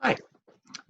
Hi,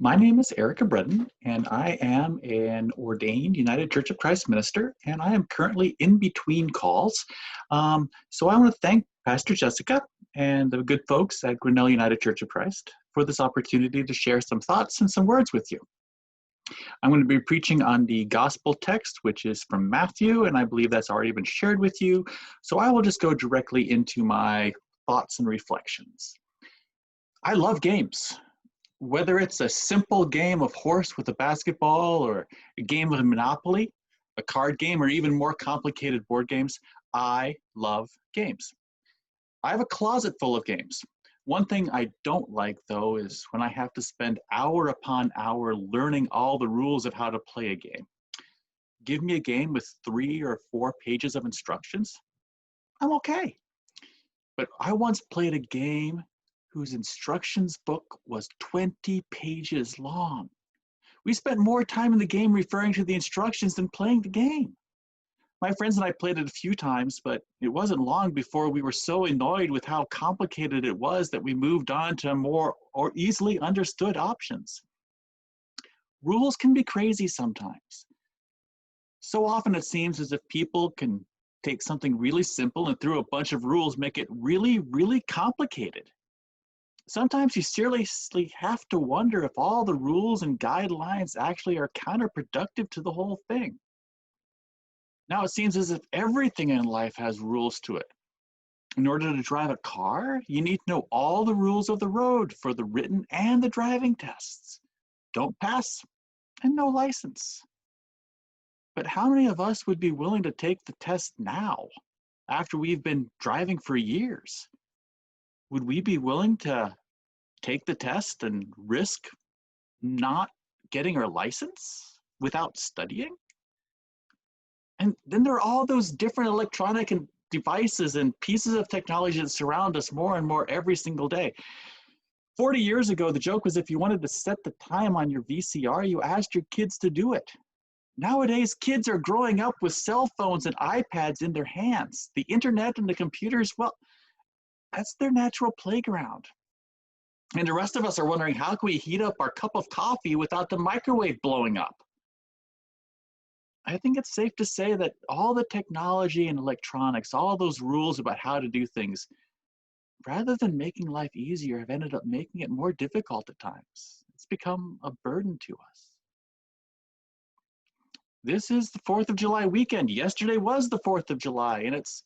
my name is Erika Breddin, and I am an ordained United Church of Christ minister, and I am currently in between calls. So I want to thank Pastor Jessica and the good folks at Grinnell United Church of Christ for this opportunity to share some thoughts and some words with you. I'm going to be preaching on the gospel text, which is from Matthew, and I believe that's already been shared with you. So I will just go directly into my thoughts and reflections. I love games. Whether it's a simple game of horse with a basketball or a game of Monopoly, a card game, or even more complicated board games, I love games. I have a closet full of games. One thing I don't like, though, is when I have to spend hour upon hour learning all the rules of how to play a game. Give me a game with 3 or 4 pages of instructions, I'm okay. But I once played a game whose instructions book was 20 pages long. We spent more time in the game referring to the instructions than playing the game. My friends and I played it a few times, but it wasn't long before we were so annoyed with how complicated it was that we moved on to more or easily understood options. Rules can be crazy sometimes. So often it seems as if people can take something really simple and through a bunch of rules make it really, really complicated. Sometimes you seriously have to wonder if all the rules and guidelines actually are counterproductive to the whole thing. Now it seems as if everything in life has rules to it. In order to drive a car, you need to know all the rules of the road for the written and the driving tests. Don't pass, and no license. But how many of us would be willing to take the test now, after we've been driving for years? Would we be willing to take the test and risk not getting our license without studying? And then there are all those different electronic and devices and pieces of technology that surround us more and more every single day. 40 years ago, the joke was if you wanted to set the time on your VCR, you asked your kids to do it. Nowadays, kids are growing up with cell phones and iPads in their hands. The internet and the computers, well, that's their natural playground. And the rest of us are wondering, how can we heat up our cup of coffee without the microwave blowing up? I think it's safe to say that all the technology and electronics, all those rules about how to do things, rather than making life easier, have ended up making it more difficult at times. It's become a burden to us. This is the 4th of July weekend. Yesterday was the 4th of July, and it's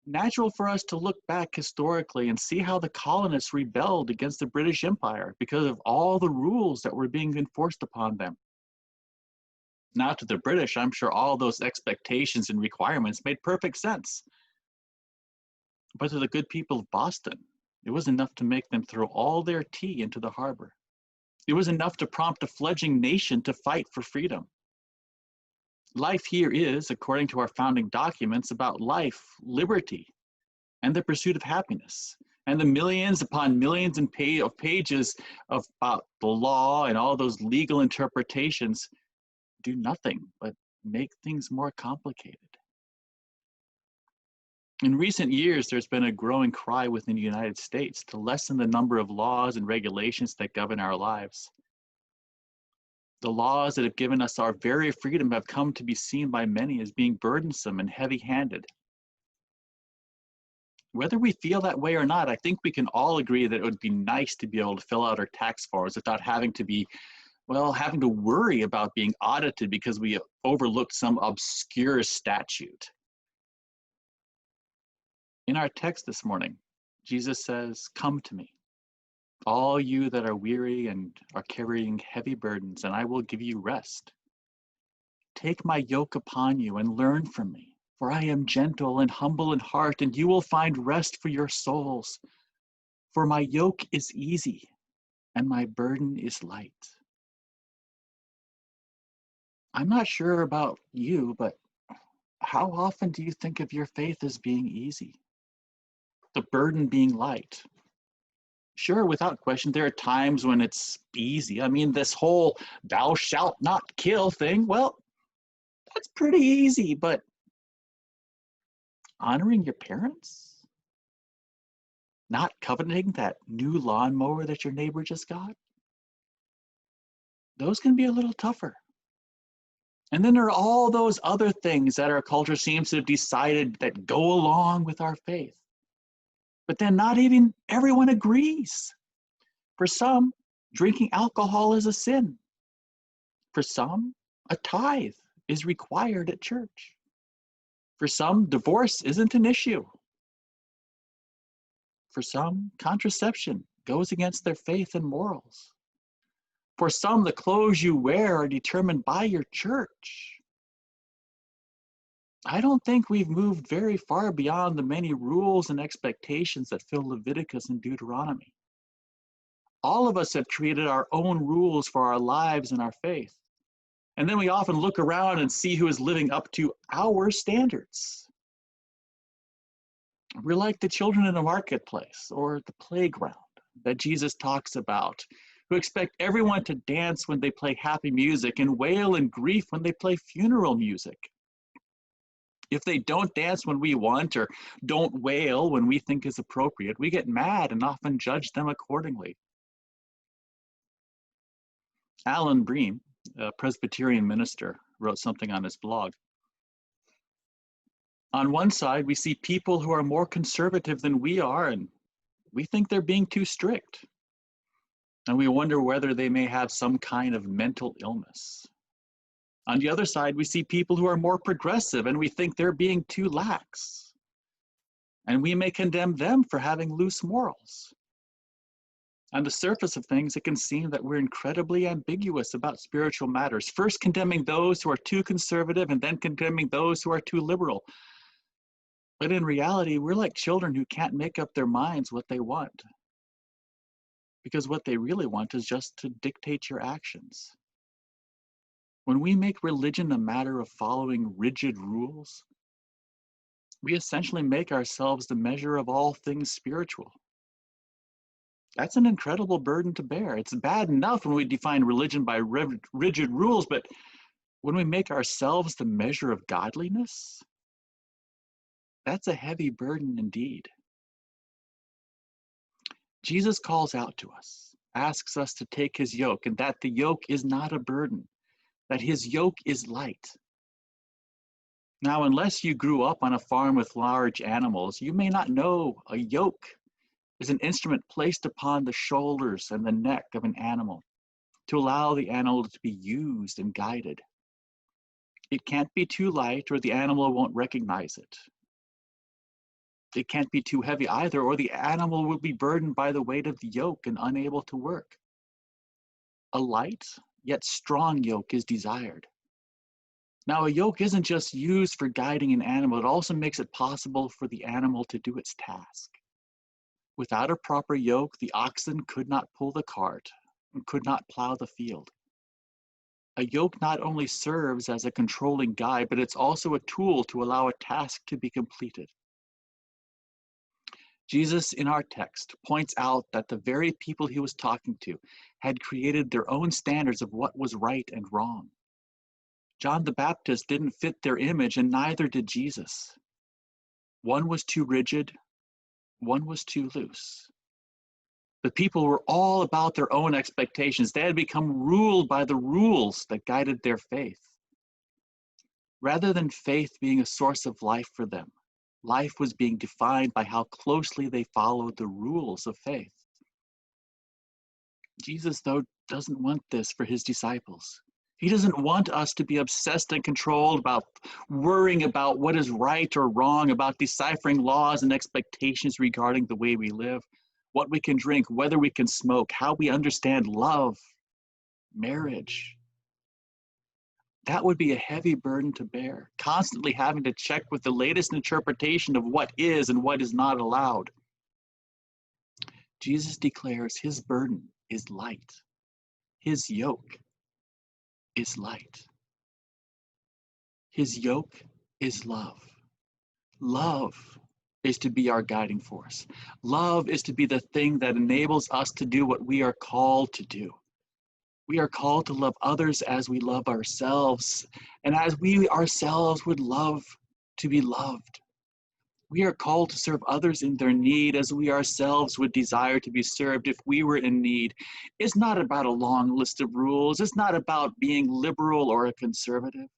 natural for us to look back historically and see how the colonists rebelled against the British Empire because of all the rules that were being enforced upon them. Now, to the British, I'm sure all those expectations and requirements made perfect sense. But to the good people of Boston, it was enough to make them throw all their tea into the harbor. It was enough to prompt a fledgling nation to fight for freedom. Life here is, according to our founding documents, about life, liberty, and the pursuit of happiness. And the millions upon millions of pages about the law and all those legal interpretations do nothing but make things more complicated. In recent years, there's been a growing cry within the United States to lessen the number of laws and regulations that govern our lives. The laws that have given us our very freedom have come to be seen by many as being burdensome and heavy-handed. Whether we feel that way or not, I think we can all agree that it would be nice to be able to fill out our tax forms without having to worry about being audited because we overlooked some obscure statute. In our text this morning, Jesus says, "Come to me, all you that are weary and are carrying heavy burdens, and I will give you rest. Take my yoke upon you and learn from me, for I am gentle and humble in heart, and you will find rest for your souls. For my yoke is easy and my burden is light." I'm not sure about you, but how often do you think of your faith as being easy? The burden being light? Sure, without question, there are times when it's easy. I mean, this whole thou shalt not kill thing, well, that's pretty easy, but honoring your parents? Not coveting that new lawnmower that your neighbor just got? those can be a little tougher. And then there are all those other things that our culture seems to have decided that go along with our faith. But then not even everyone agrees. For some, drinking alcohol is a sin. For some, a tithe is required at church. For some, divorce isn't an issue. For some, contraception goes against their faith and morals. For some, the clothes you wear are determined by your church. I don't think we've moved very far beyond the many rules and expectations that fill Leviticus and Deuteronomy. All of us have created our own rules for our lives and our faith. And then we often look around and see who is living up to our standards. We're like the children in the marketplace or the playground that Jesus talks about, who expect everyone to dance when they play happy music and wail in grief when they play funeral music. If they don't dance when we want or don't wail when we think is appropriate, we get mad and often judge them accordingly. Alan Bream, a Presbyterian minister, wrote something on his blog. On one side, we see people who are more conservative than we are, and we think they're being too strict. And we wonder whether they may have some kind of mental illness. On the other side, we see people who are more progressive, and we think they're being too lax. And we may condemn them for having loose morals. On the surface of things, it can seem that we're incredibly ambiguous about spiritual matters, first condemning those who are too conservative and then condemning those who are too liberal. But in reality, we're like children who can't make up their minds what they want, because what they really want is just to dictate your actions. When we make religion a matter of following rigid rules, we essentially make ourselves the measure of all things spiritual. That's an incredible burden to bear. It's bad enough when we define religion by rigid rules, but when we make ourselves the measure of godliness, that's a heavy burden indeed. Jesus calls out to us, asks us to take his yoke, and that the yoke is not a burden, that his yoke is light. Now, unless you grew up on a farm with large animals, you may not know a yoke is an instrument placed upon the shoulders and the neck of an animal to allow the animal to be used and guided. It can't be too light or the animal won't recognize it. It can't be too heavy either, or the animal will be burdened by the weight of the yoke and unable to work. A light yet strong yoke is desired. Now, a yoke isn't just used for guiding an animal, it also makes it possible for the animal to do its task. Without a proper yoke, the oxen could not pull the cart and could not plow the field. A yoke not only serves as a controlling guide, but it's also a tool to allow a task to be completed. Jesus, in our text, points out that the very people he was talking to had created their own standards of what was right and wrong. John the Baptist didn't fit their image, and neither did Jesus. One was too rigid, one was too loose. The people were all about their own expectations. They had become ruled by the rules that guided their faith. Rather than faith being a source of life for them, life was being defined by how closely they followed the rules of faith. Jesus, though, doesn't want this for his disciples. He doesn't want us to be obsessed and controlled about worrying about what is right or wrong, about deciphering laws and expectations regarding the way we live, what we can drink, whether we can smoke, how we understand love, marriage. That would be a heavy burden to bear, constantly having to check with the latest interpretation of what is and what is not allowed. Jesus declares his burden is light. His yoke is light. His yoke is love. Love is to be our guiding force. Love is to be the thing that enables us to do what we are called to do. We are called to love others as we love ourselves, and as we ourselves would love to be loved. We are called to serve others in their need as we ourselves would desire to be served if we were in need. It's not about a long list of rules. It's not about being liberal or a conservative,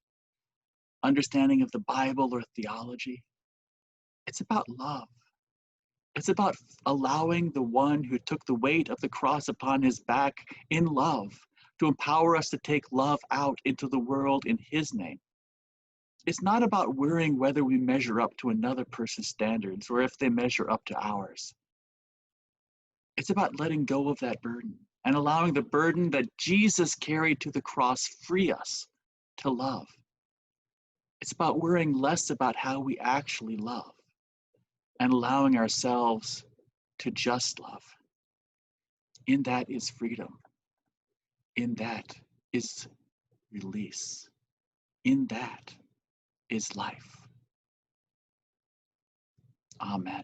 understanding of the Bible or theology. It's about love. It's about allowing the one who took the weight of the cross upon his back in love to empower us to take love out into the world in his name. It's not about worrying whether we measure up to another person's standards or if they measure up to ours. It's about letting go of that burden and allowing the burden that Jesus carried to the cross free us to love. It's about worrying less about how we actually love and allowing ourselves to just love. In that is freedom. In that is release. In that is life. Amen.